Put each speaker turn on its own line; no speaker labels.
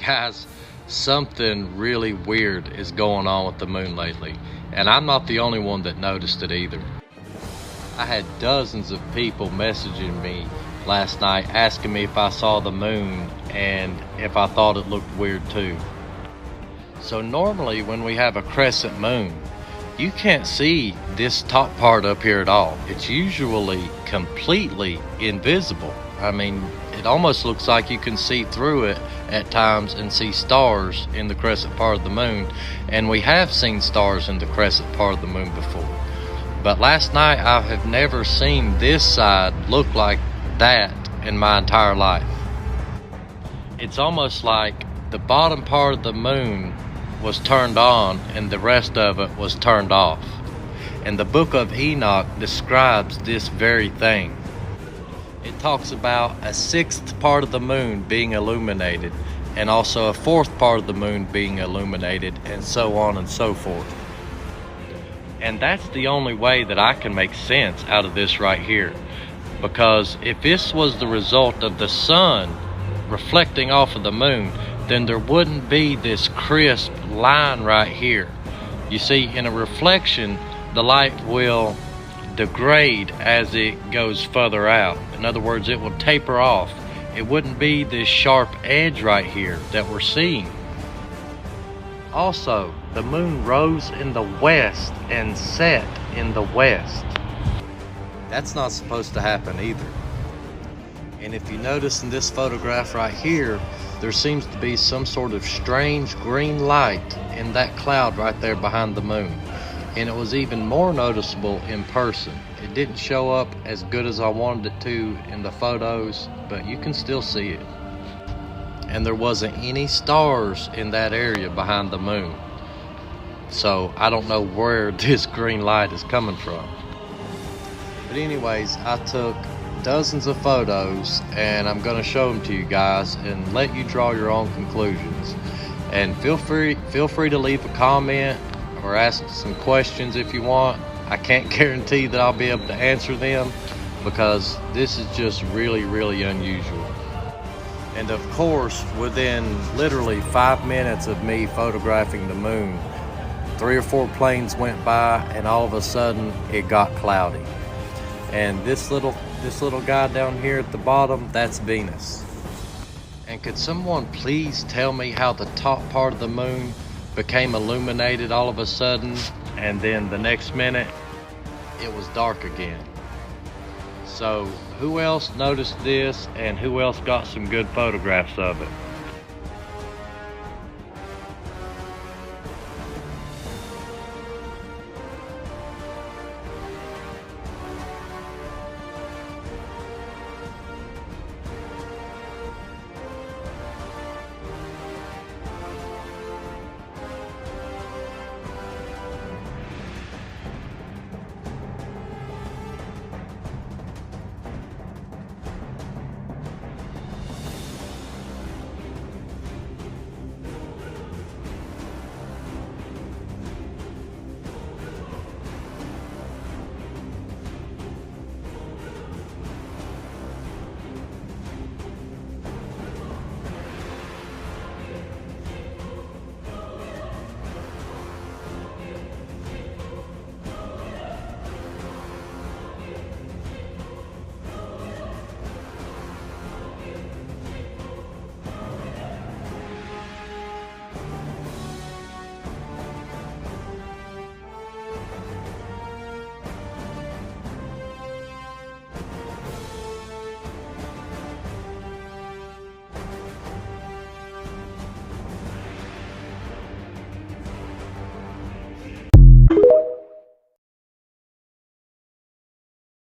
Guys, something really weird is going on with the moon lately, and I'm not the only one that noticed it either. I had dozens of people messaging me last night asking me if I saw the moon and if I thought it looked weird too. So normally when we have a crescent moon, you can't see this top part up here at all. It's usually completely invisible. I mean, it almost looks like you can see through it at times and see stars in the crescent part of the moon. And we have seen stars in the crescent part of the moon before. But last night I have never seen this side look like that in my entire life. It's almost like the bottom part of the moon was turned on and the rest of it was turned off. And the book of Enoch describes this very thing. It talks about a sixth part of the moon being illuminated and also a fourth part of the moon being illuminated, and so on and so forth. And that's the only way that I can make sense out of this right here. Because if this was the result of the sun reflecting off of the moon, then there wouldn't be this crisp line right here. You see, in a reflection, the light will degrade as it goes further out. In other words, it will taper off. It wouldn't be this sharp edge right here that we're seeing. Also, the moon rose in the west and set in the west. That's not supposed to happen either. And if you notice in this photograph right here, there seems to be some sort of strange green light in that cloud right there behind the moon. And it was even more noticeable in person. It didn't show up as good as I wanted it to in the photos, but you can still see it. And there wasn't any stars in that area behind the moon. So I don't know where this green light is coming from. But anyways, I took dozens of photos and I'm going to show them to you guys and let you draw your own conclusions. And feel free to leave a comment or ask some questions if you want. I can't guarantee that I'll be able to answer them because this is just really unusual. And of course, within literally 5 minutes of me photographing the moon, 3 or 4 planes went by and all of a sudden it got cloudy. And this little guy down here at the bottom, that's Venus. And could someone please tell me how the top part of the moon became illuminated all of a sudden, and then the next minute it was dark again? So who else noticed this, and who else got some good photographs of it?